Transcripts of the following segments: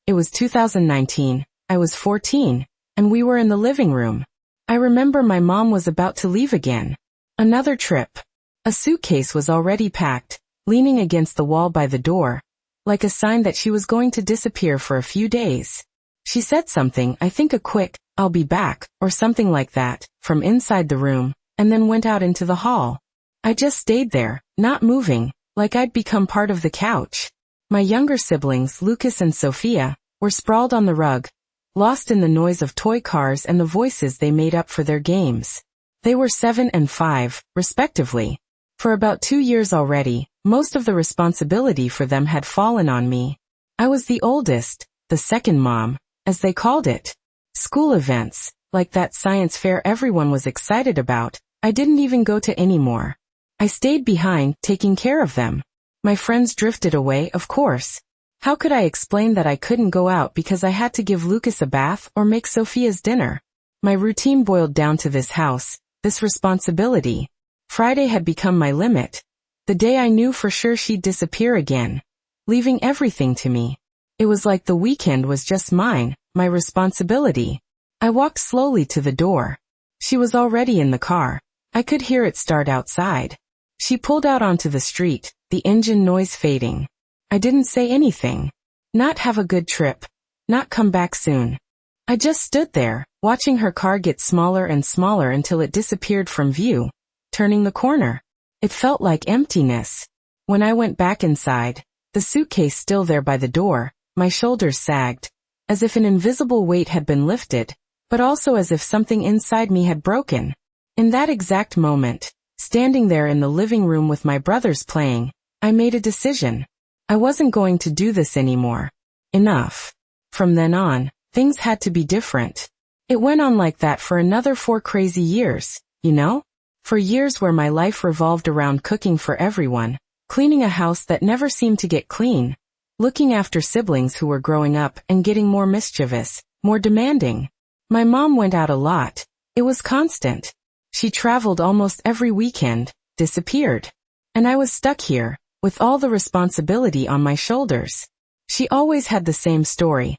It was 2019, I was 14, and we were in the living room. I remember my mom was about to leave again. Another trip. A suitcase was already packed, leaning against the wall by the door, like a sign that she was going to disappear for a few days. She said something, I think a quick, "I'll be back," or something like that, from inside the room, and then went out into the hall. I just stayed there, not moving, like I'd become part of the couch. My younger siblings, Lucas and Sophia, were sprawled on the rug, lost in the noise of toy cars and the voices they made up for their games. They were 7 and 5, respectively. For about 2 years already, most of the responsibility for them had fallen on me. I was the oldest, the second mom, as they called it. School events, like that science fair everyone was excited about, I didn't even go to anymore. I stayed behind, taking care of them. My friends drifted away, of course. How could I explain that I couldn't go out because I had to give Lucas a bath or make Sophia's dinner? My routine boiled down to this house, this responsibility. Friday had become my limit. The day I knew for sure she'd disappear again, leaving everything to me. It was like the weekend was just mine, my responsibility. I walked slowly to the door. She was already in the car. I could hear it start outside. She pulled out onto the street, the engine noise fading. I didn't say anything. Not have a good trip. Not come back soon. I just stood there, watching her car get smaller and smaller until it disappeared from view, turning the corner. It felt like emptiness. When I went back inside, the suitcase still there by the door, my shoulders sagged, as if an invisible weight had been lifted, but also as if something inside me had broken. In that exact moment, standing there in the living room with my brothers playing, I made a decision. I wasn't going to do this anymore. Enough. From then on, things had to be different. It went on like that for another 4 crazy years, you know? For years where my life revolved around cooking for everyone, cleaning a house that never seemed to get clean, looking after siblings who were growing up and getting more mischievous, more demanding. My mom went out a lot. It was constant. She traveled almost every weekend, disappeared. And I was stuck here, with all the responsibility on my shoulders. She always had the same story.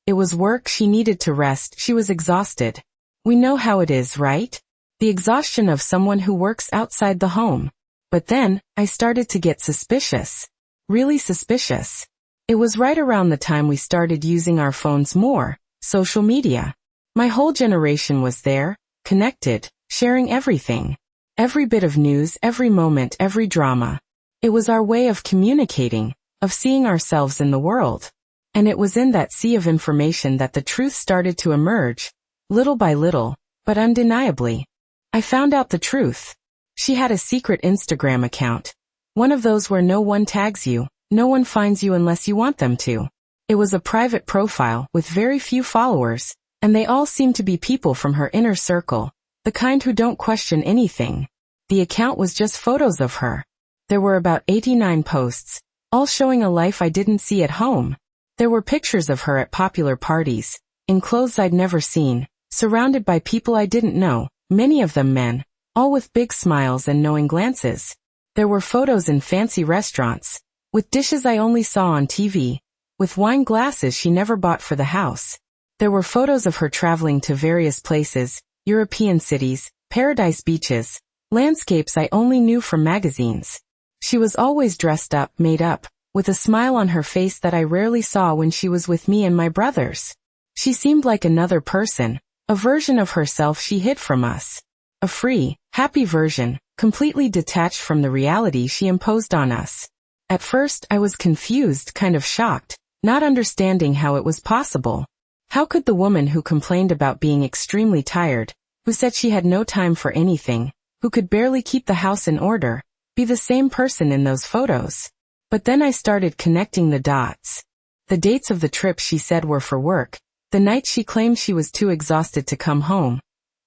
It was work, she needed to rest, she was exhausted. We know how it is, right? The exhaustion of someone who works outside the home. But then, I started to get suspicious. Really suspicious. It was right around the time we started using our phones more, social media. My whole generation was there, connected, sharing everything. Every bit of news, every moment, every drama. It was our way of communicating, of seeing ourselves in the world. And it was in that sea of information that the truth started to emerge, little by little, but undeniably. I found out the truth. She had a secret Instagram account. One of those where no one tags you, no one finds you unless you want them to. It was a private profile with very few followers, and they all seemed to be people from her inner circle, the kind who don't question anything. The account was just photos of her. There were about 89 posts, all showing a life I didn't see at home. There were pictures of her at popular parties, in clothes I'd never seen, surrounded by people I didn't know, many of them men, all with big smiles and knowing glances. There were photos in fancy restaurants, with dishes I only saw on TV, with wine glasses she never bought for the house. There were photos of her traveling to various places, European cities, paradise beaches, landscapes I only knew from magazines. She was always dressed up, made up, with a smile on her face that I rarely saw when she was with me and my brothers. She seemed like another person, a version of herself she hid from us. A free, happy version, completely detached from the reality she imposed on us. At first, I was confused, kind of shocked, not understanding how it was possible. How could the woman who complained about being extremely tired, who said she had no time for anything, who could barely keep the house in order, be the same person in those photos? But then I started connecting the dots. The dates of the trips she said were for work, the nights she claimed she was too exhausted to come home,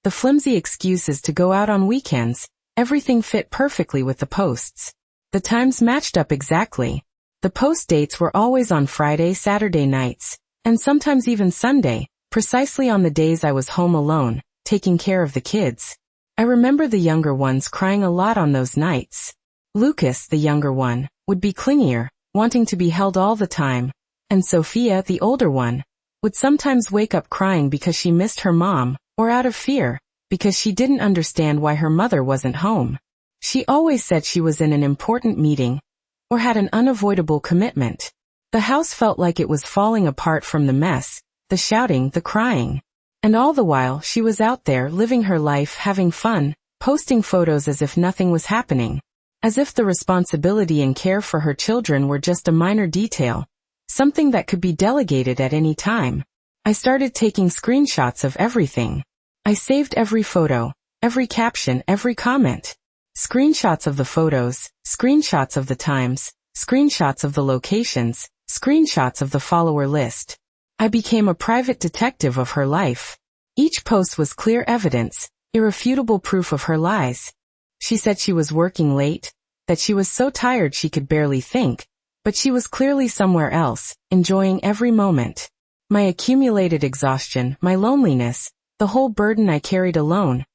the flimsy excuses to go out on weekends, everything fit perfectly with the posts. The times matched up exactly. The post dates were always on Friday, Saturday nights, and sometimes even Sunday, precisely on the days I was home alone, taking care of the kids. I remember the younger ones crying a lot on those nights. Lucas, the younger one, would be clingier, wanting to be held all the time, And Sophia, the older one, would sometimes wake up crying because she missed her mom, or out of fear, because she didn't understand why her mother wasn't home. She always said she was in an important meeting, or had an unavoidable commitment. The house felt like it was falling apart from the mess, the shouting, the crying. And all the while she was out there living her life, having fun, posting photos as if nothing was happening. As if the responsibility and care for her children were just a minor detail, something that could be delegated at any time. I started taking screenshots of everything. I saved every photo, every caption, every comment. Screenshots of the photos, screenshots of the times, screenshots of the locations, screenshots of the follower list. I became a private detective of her life. Each post was clear evidence, irrefutable proof of her lies. She said she was working late, that she was so tired she could barely think, but she was clearly somewhere else, enjoying every moment. My accumulated exhaustion, my loneliness, the whole burden I carried alone,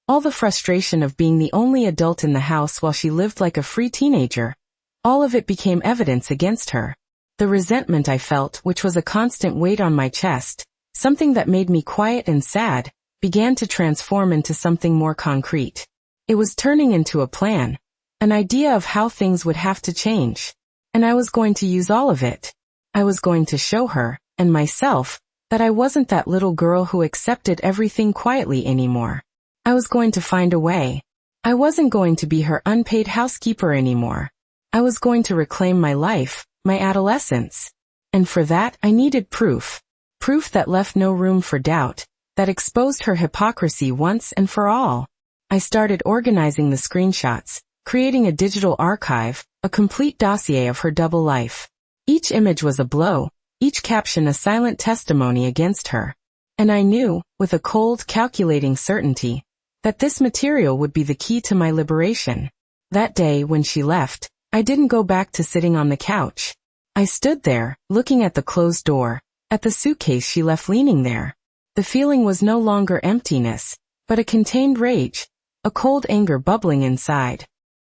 all the frustration of being the only adult in the house while she lived like a free teenager, all of it became evidence against her. The resentment I felt, which was a constant weight on my chest, something that made me quiet and sad, began to transform into something more concrete. It was turning into a plan, an idea of how things would have to change. And I was going to use all of it. I was going to show her, and myself, that I wasn't that little girl who accepted everything quietly anymore. I was going to find a way. I wasn't going to be her unpaid housekeeper anymore. I was going to reclaim my life, my adolescence. And for that I needed proof. Proof that left no room for doubt, that exposed her hypocrisy once and for all. I started organizing the screenshots, creating a digital archive, a complete dossier of her double life. Each image was a blow, each caption a silent testimony against her. And I knew, with a cold, calculating certainty, that this material would be the key to my liberation. That day when she left, I didn't go back to sitting on the couch. I stood there, looking at the closed door, at the suitcase she left leaning there. The feeling was no longer emptiness, but a contained rage, a cold anger bubbling inside.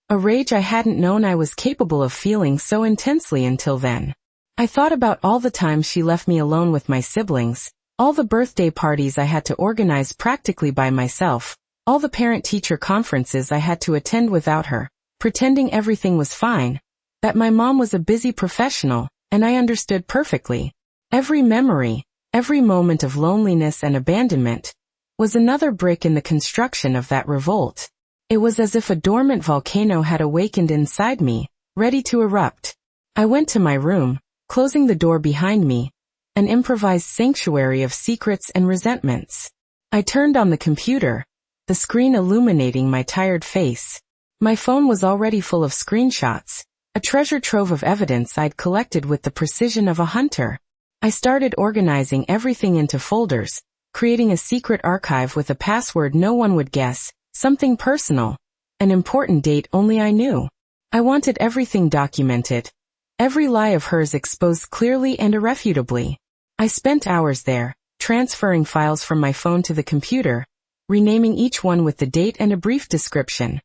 A rage I hadn't known I was capable of feeling so intensely until then. I thought about all the times she left me alone with my siblings, all the birthday parties I had to organize practically by myself, all the parent-teacher conferences I had to attend without her, pretending everything was fine, that my mom was a busy professional, and I understood perfectly. Every memory, every moment of loneliness and abandonment, was another brick in the construction of that revolt. It was as if a dormant volcano had awakened inside me, ready to erupt. I went to my room, closing the door behind me, an improvised sanctuary of secrets and resentments. I turned on the computer, the screen illuminating my tired face. My phone was already full of screenshots, a treasure trove of evidence I'd collected with the precision of a hunter. I started organizing everything into folders, creating a secret archive with a password no one would guess, something personal, an important date only I knew. I wanted everything documented, every lie of hers exposed clearly and irrefutably. I spent hours there, transferring files from my phone to the computer, renaming each one with the date and a brief description.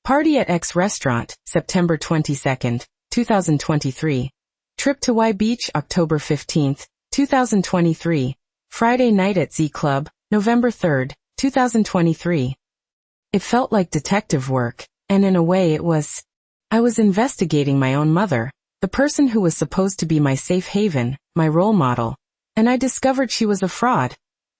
Party at X Restaurant, September 22nd, 2023. Trip to Y Beach, October 15th, 2023. Friday night at Z Club, November 3rd, 2023. It felt like detective work, and in a way it was. I was investigating my own mother, the person who was supposed to be my safe haven, my role model, and I discovered she was a fraud,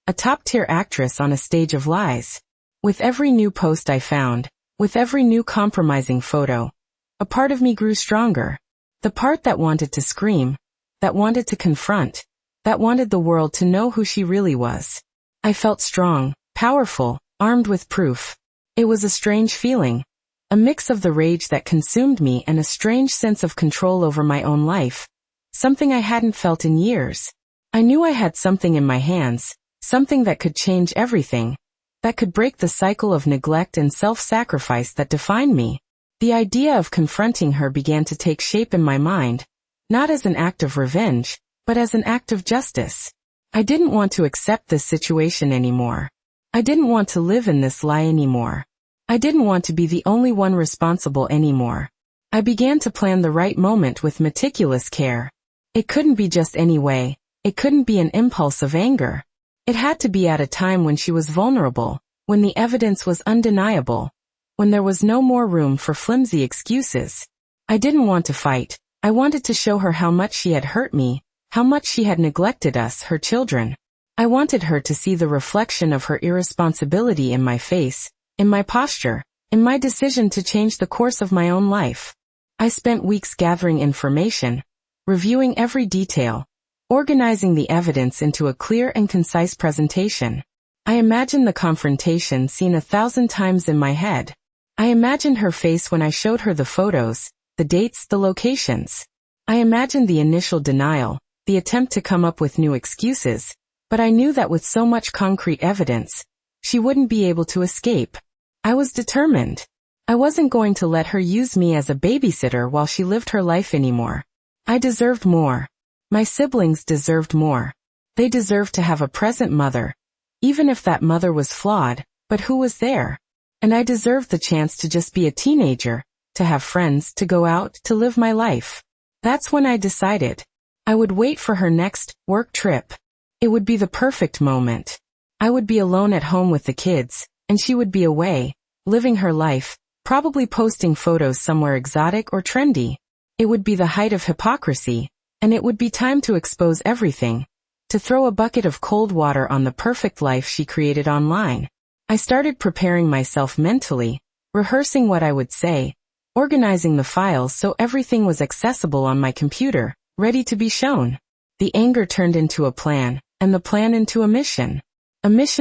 a top-tier actress on a stage of lies. With every new post I found, with every new compromising photo, a part of me grew stronger. The part that wanted to scream, that wanted to confront, that wanted the world to know who she really was. I felt strong, powerful, armed with proof. It was a strange feeling, a mix of the rage that consumed me and a strange sense of control over my own life, something I hadn't felt in years. I knew I had something in my hands, something that could change everything, that could break the cycle of neglect and self-sacrifice that defined me. The idea of confronting her began to take shape in my mind, not as an act of revenge, but as an act of justice. I didn't want to accept this situation anymore. I didn't want to live in this lie anymore. I didn't want to be the only one responsible anymore. I began to plan the right moment with meticulous care. It couldn't be just any way. It couldn't be an impulse of anger. It had to be at a time when she was vulnerable, when the evidence was undeniable, when there was no more room for flimsy excuses. I didn't want to fight. I wanted to show her how much she had hurt me, how much she had neglected us, her children. I wanted her to see the reflection of her irresponsibility in my face, in my posture, in my decision to change the course of my own life. I spent weeks gathering information, reviewing every detail, organizing the evidence into a clear and concise presentation. I imagined the confrontation seen 1,000 times in my head. I imagined her face when I showed her the photos, the dates, the locations. I imagined the initial denial, the attempt to come up with new excuses, but I knew that with so much concrete evidence, she wouldn't be able to escape. I was determined. I wasn't going to let her use me as a babysitter while she lived her life anymore. I deserved more. My siblings deserved more. They deserved to have a present mother, even if that mother was flawed, but who was there? And I deserved the chance to just be a teenager, to have friends, to go out, to live my life. That's when I decided. I would wait for her next work trip. It would be the perfect moment. I would be alone at home with the kids, and she would be away, living her life, probably posting photos somewhere exotic or trendy. It would be the height of hypocrisy, and it would be time to expose everything, to throw a bucket of cold water on the perfect life she created online. I started preparing myself mentally, rehearsing what I would say, organizing the files so everything was accessible on my computer, ready to be shown. The anger turned into a plan, and the plan into a mission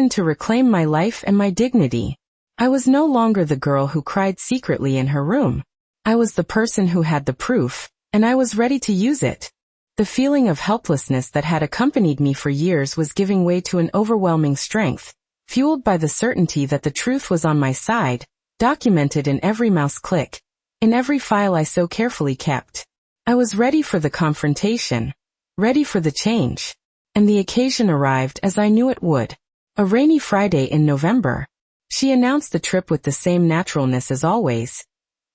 to reclaim my life and my dignity. I was no longer the girl who cried secretly in her room. I was the person who had the proof, and I was ready to use it. The feeling of helplessness that had accompanied me for years was giving way to an overwhelming strength, fueled by the certainty that the truth was on my side, documented in every mouse click, in every file I so carefully kept. I was ready for the confrontation, ready for the change. And the occasion arrived as I knew it would. A rainy Friday in November. She announced the trip with the same naturalness as always.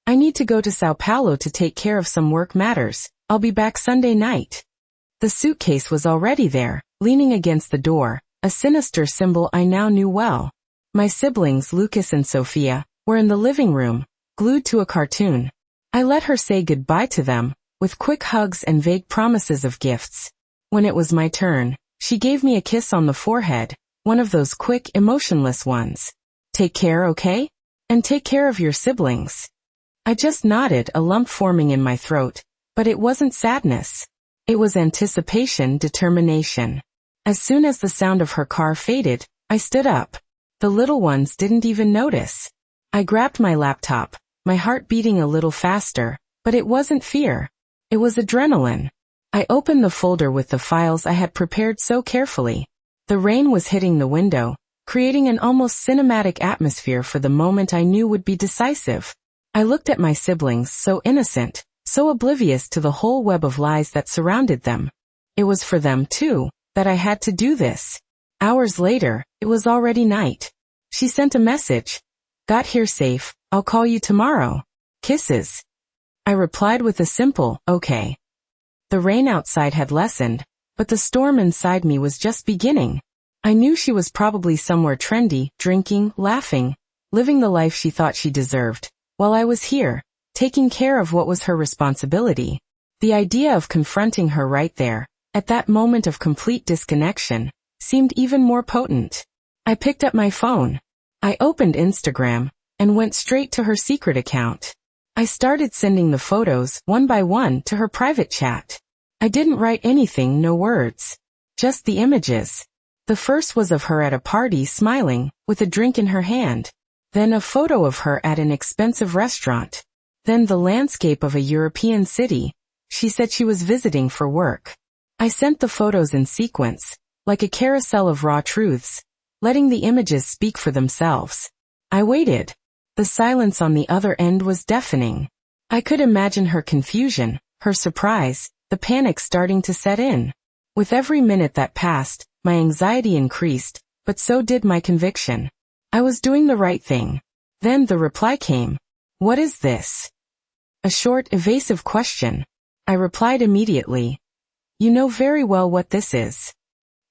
I need to go to Sao Paulo to take care of some work matters. I'll be back Sunday night. The suitcase was already there, leaning against the door, a sinister symbol I now knew well. My siblings, Lucas and Sophia, were in the living room, glued to a cartoon. I let her say goodbye to them, with quick hugs and vague promises of gifts. When it was my turn, she gave me a kiss on the forehead, one of those quick, emotionless ones. Take care, okay? And take care of your siblings. I just nodded, a lump forming in my throat, but it wasn't sadness. It was anticipation, determination. As soon as the sound of her car faded, I stood up. The little ones didn't even notice. I grabbed my laptop, my heart beating a little faster, but it wasn't fear. It was adrenaline. I opened the folder with the files I had prepared so carefully. The rain was hitting the window, creating an almost cinematic atmosphere for the moment I knew would be decisive. I looked at my siblings, so innocent, so oblivious to the whole web of lies that surrounded them. It was for them, too, that I had to do this. Hours later, it was already night. She sent a message. Got here safe, I'll call you tomorrow. Kisses. I replied with a simple, okay. The rain outside had lessened, but the storm inside me was just beginning. I knew she was probably somewhere trendy, drinking, laughing, living the life she thought she deserved, while I was here, taking care of what was her responsibility. The idea of confronting her right there, at that moment of complete disconnection, seemed even more potent. I picked up my phone. I opened Instagram, and went straight to her secret account. I started sending the photos, one by one, to her private chat. I didn't write anything, no words. Just the images. The first was of her at a party, smiling, with a drink in her hand. Then a photo of her at an expensive restaurant. Then the landscape of a European city. She said she was visiting for work. I sent the photos in sequence, like a carousel of raw truths, letting the images speak for themselves. I waited. The silence on the other end was deafening. I could imagine her confusion, her surprise, the panic starting to set in. With every minute that passed, my anxiety increased, but so did my conviction. I was doing the right thing. Then the reply came. What is this? A short, evasive question. I replied immediately. You know very well what this is.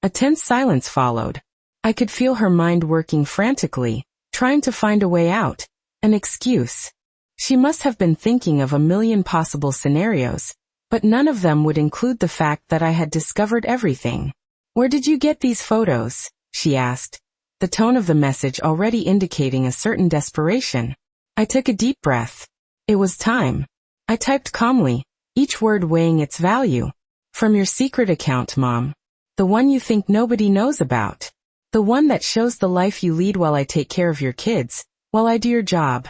A tense silence followed. I could feel her mind working frantically, trying to find a way out, an excuse. She must have been thinking of a million possible scenarios, but none of them would include the fact that I had discovered everything. Where did you get these photos? She asked, the tone of the message already indicating a certain desperation. I took a deep breath. It was time. I typed calmly, each word weighing its value. From your secret account, Mom. The one you think nobody knows about. The one that shows the life you lead while I take care of your kids, while I do your job.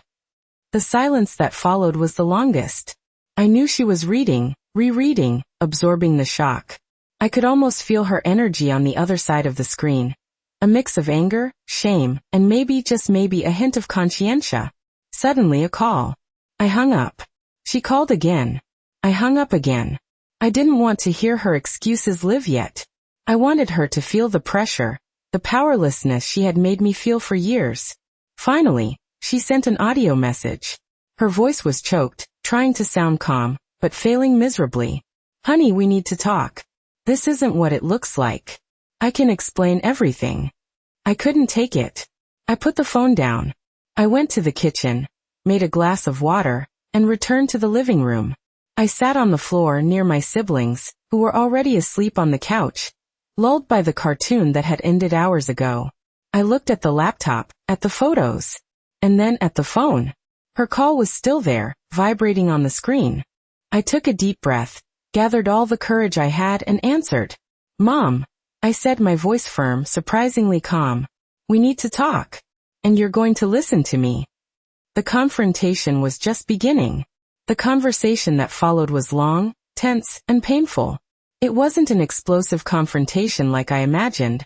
The silence that followed was the longest. I knew she was reading, rereading, absorbing the shock. I could almost feel her energy on the other side of the screen. A mix of anger, shame, and maybe, just maybe, a hint of conscientia. Suddenly a call. I hung up. She called again. I hung up again. I didn't want to hear her excuses live yet. I wanted her to feel the pressure, the powerlessness she had made me feel for years. Finally, she sent an audio message. Her voice was choked, trying to sound calm, but failing miserably. Honey, we need to talk. This isn't what it looks like. I can explain everything. I couldn't take it. I put the phone down. I went to the kitchen, made a glass of water, and returned to the living room. I sat on the floor near my siblings, who were already asleep on the couch, lulled by the cartoon that had ended hours ago. I looked at the laptop, at the photos, and then at the phone. Her call was still there, vibrating on the screen. I took a deep breath, gathered all the courage I had, and answered. Mom, I said, my voice firm, surprisingly calm. We need to talk. And you're going to listen to me. The confrontation was just beginning. The conversation that followed was long, tense, and painful. It wasn't an explosive confrontation like I imagined,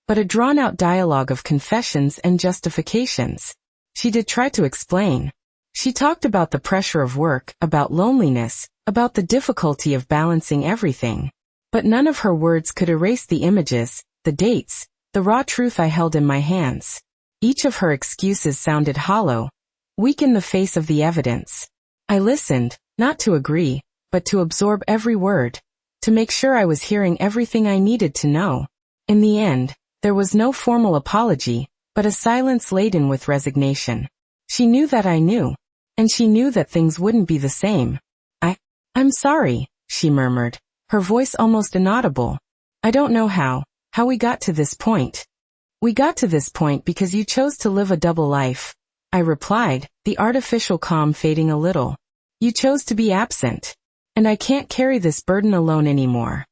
but a drawn-out dialogue of confessions and justifications. She did try to explain. She talked about the pressure of work, about loneliness, about the difficulty of balancing everything. But none of her words could erase the images, the dates, the raw truth I held in my hands. Each of her excuses sounded hollow, weak in the face of the evidence. I listened, not to agree, but to absorb every word, to make sure I was hearing everything I needed to know. In the end, there was no formal apology, but a silence laden with resignation. She knew that I knew, and she knew that things wouldn't be the same. I'm sorry, she murmured, her voice almost inaudible. I don't know how we got to this point. We got to this point because you chose to live a double life, I replied, the artificial calm fading a little. You chose to be absent. And I can't carry this burden alone anymore.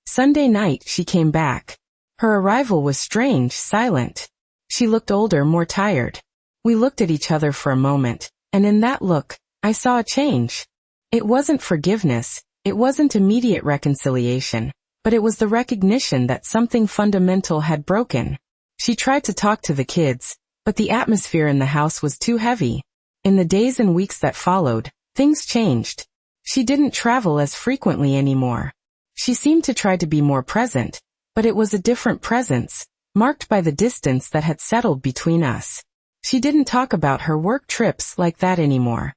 Sunday night she came back. Her arrival was strange, silent. She looked older, more tired. We looked at each other for a moment, and in that look, I saw a change. It wasn't forgiveness, it wasn't immediate reconciliation, but it was the recognition that something fundamental had broken. She tried to talk to the kids, but the atmosphere in the house was too heavy. In the days and weeks that followed, things changed. She didn't travel as frequently anymore. She seemed to try to be more present, but it was a different presence, marked by the distance that had settled between us. She didn't talk about her work trips like that anymore.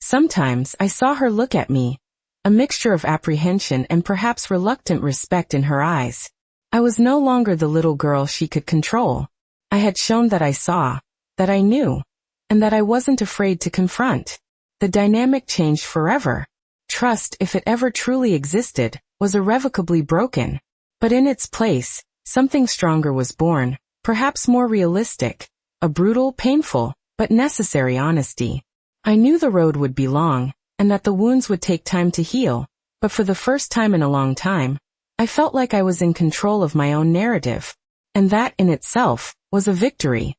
Sometimes I saw her look at me, a mixture of apprehension and perhaps reluctant respect in her eyes. I was no longer the little girl she could control. I had shown that I saw, that I knew, and that I wasn't afraid to confront. The dynamic changed forever. Trust, if it ever truly existed, was irrevocably broken. But in its place, something stronger was born, perhaps more realistic, a brutal, painful, but necessary honesty. I knew the road would be long, and that the wounds would take time to heal, but for the first time in a long time, I felt like I was in control of my own narrative. And that, in itself, was a victory.